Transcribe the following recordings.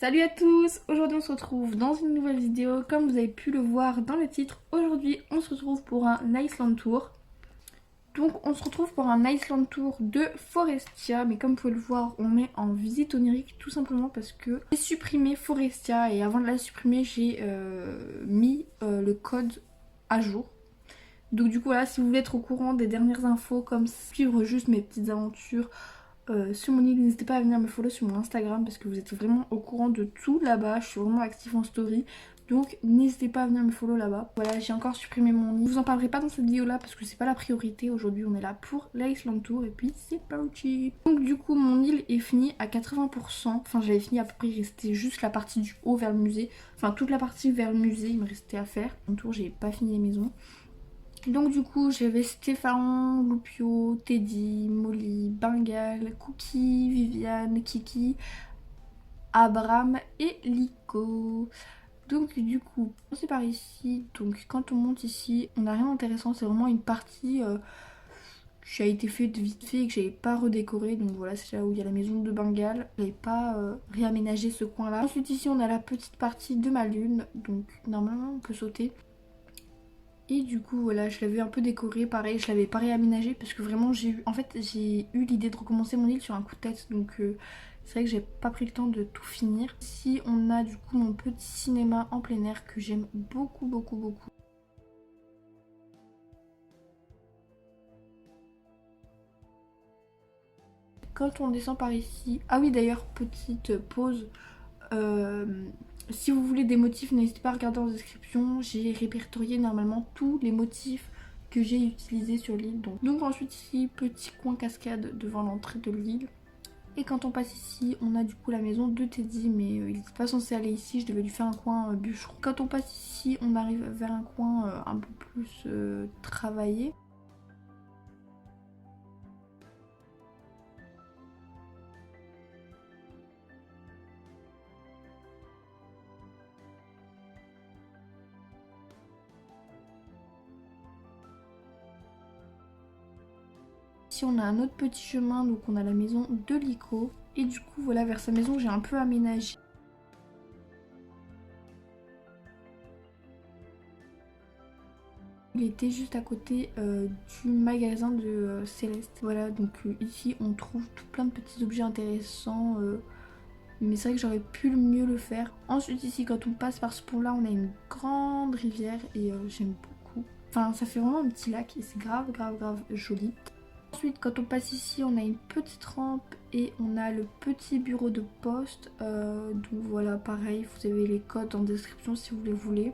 Salut à tous! Aujourd'hui on se retrouve dans une nouvelle vidéo. Comme vous avez pu le voir dans le titre, aujourd'hui on se retrouve pour un Iceland Tour. Donc on se retrouve pour un Iceland Tour de Forestia, mais comme vous pouvez le voir on est en visite onirique tout simplement parce que j'ai supprimé Forestia et avant de la supprimer j'ai mis le code à jour. Donc du coup voilà, si vous voulez être au courant des dernières infos, comme suivre juste mes petites aventures sur mon île, n'hésitez pas à venir me follow sur mon Instagram parce que vous êtes vraiment au courant de tout là-bas. Je suis vraiment active en story, donc n'hésitez pas à venir me follow là-bas. Voilà, j'ai encore supprimé mon île. Je vous en parlerai pas dans cette vidéo là parce que c'est pas la priorité. Aujourd'hui on est là pour l'Iceland Tour et puis c'est parti. Donc du coup mon île est finie à 80%. Enfin j'avais fini à peu près, il restait juste la partie du haut vers le musée. Enfin toute la partie vers le musée il me restait à faire. Mon tour j'ai pas fini les maisons. Donc du coup j'avais Stéphane, Loupio, Teddy, Molly, Bengal, Cookie, Viviane, Kiki, Abraham et Lico. Donc du coup c'est par ici. Donc quand on monte ici on n'a rien d'intéressant, c'est vraiment une partie qui a été faite vite fait et que j'avais pas redécoré. Donc voilà, c'est là où il y a la maison de Bengal. J'avais pas réaménagé ce coin là. Ensuite ici on a la petite partie de ma lune. Donc normalement on peut sauter. Et du coup voilà, je l'avais un peu décoré, pareil, je l'avais pas réaménagé parce que vraiment j'ai eu l'idée de recommencer mon île sur un coup de tête, donc c'est vrai que j'ai pas pris le temps de tout finir. Ici on a du coup mon petit cinéma en plein air que j'aime beaucoup beaucoup beaucoup. Quand on descend par ici, ah oui d'ailleurs petite pause, euh, si vous voulez des motifs n'hésitez pas à regarder en description, j'ai répertorié normalement tous les motifs que j'ai utilisés sur l'île. Donc ensuite ici, petit coin cascade devant l'entrée de l'île. Et quand on passe ici, on a du coup la maison de Teddy, mais il n'était pas censé aller ici, je devais lui faire un coin bûcheron. Quand on passe ici, on arrive vers un coin un peu plus travaillé. Ici on a un autre petit chemin, donc on a la maison de Lico. Et du coup voilà, vers sa maison j'ai un peu aménagé. Il était juste à côté du magasin de Céleste. Voilà, donc ici on trouve tout plein de petits objets intéressants. Mais c'est vrai que j'aurais pu mieux le faire. Ensuite ici quand on passe par ce pont là on a une grande rivière et j'aime beaucoup. Enfin ça fait vraiment un petit lac et c'est grave grave grave joli. Ensuite quand on passe ici on a une petite rampe et on a le petit bureau de poste. Donc voilà pareil, vous avez les codes en description si vous les voulez.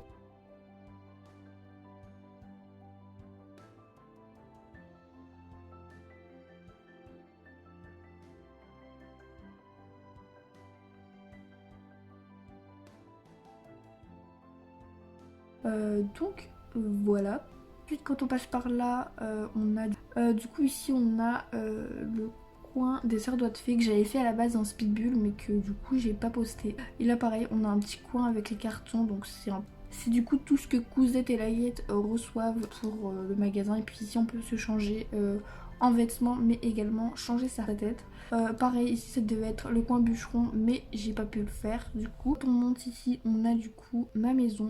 Donc voilà. Ensuite quand on passe par là on a du coup ici on a le coin des sœurs doigts de fée que j'avais fait à la base en speedbull mais que du coup j'ai pas posté. Et là pareil on a un petit coin avec les cartons, donc c'est du coup tout ce que Cousette et Layette reçoivent pour le magasin. Et puis ici on peut se changer en vêtements mais également changer sa tête. Pareil ici ça devait être le coin bûcheron mais j'ai pas pu le faire. Du coup quand on monte ici on a du coup ma maison.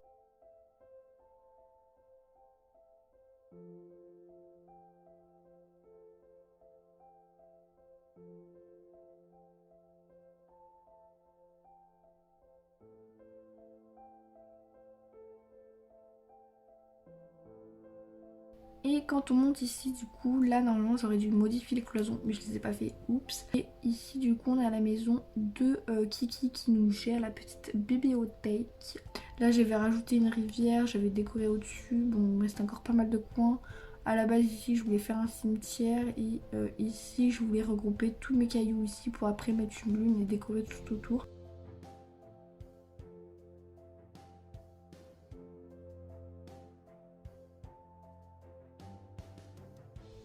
Et quand on monte ici du coup là normalement j'aurais dû modifier les cloisons mais je les ai pas fait, oups. Et ici du coup on a la maison de Kiki qui nous gère la petite bibliothèque. Là j'avais rajouté une rivière, j'avais décoré au dessus, bon il me reste encore pas mal de coins. À la base ici je voulais faire un cimetière et ici je voulais regrouper tous mes cailloux ici pour après mettre une lune et décorer tout autour.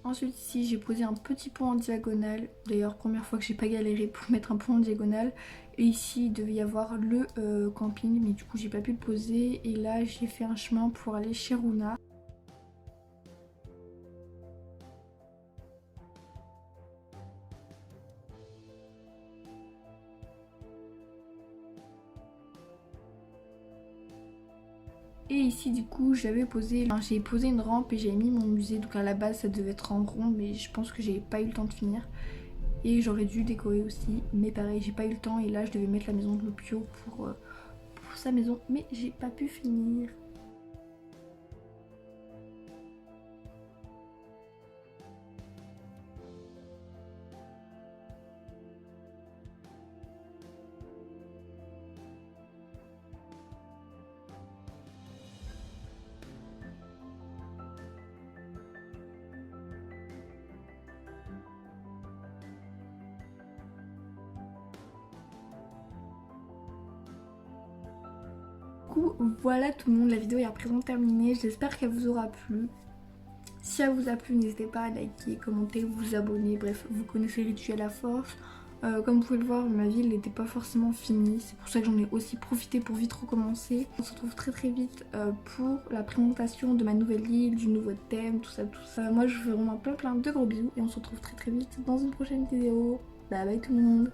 Ensuite ici j'ai posé un petit pont en diagonale. D'ailleurs première fois que j'ai pas galéré pour mettre un pont en diagonale. Et ici il devait y avoir le camping mais du coup j'ai pas pu le poser. Et là j'ai fait un chemin pour aller chez Runa. Et ici du coup j'ai posé une rampe et j'ai mis mon musée. Donc à la base ça devait être en rond mais je pense que j'ai pas eu le temps de finir. Et j'aurais dû décorer aussi, mais pareil j'ai pas eu le temps. Et là je devais mettre la maison de Lupio pour sa maison, mais j'ai pas pu finir. Voilà tout le monde, la vidéo est à présent terminée, j'espère qu'elle vous aura plu. Si elle vous a plu, n'hésitez pas à liker, commenter, vous abonner, bref, vous connaissez le rituel à force. Comme vous pouvez le voir, ma ville n'était pas forcément finie, c'est pour ça que j'en ai aussi profité pour vite recommencer. On se retrouve très très vite pour la présentation de ma nouvelle île, du nouveau thème, tout ça, tout ça. Moi je vous fais vraiment plein de gros bisous et on se retrouve très très vite dans une prochaine vidéo. Bye bye tout le monde.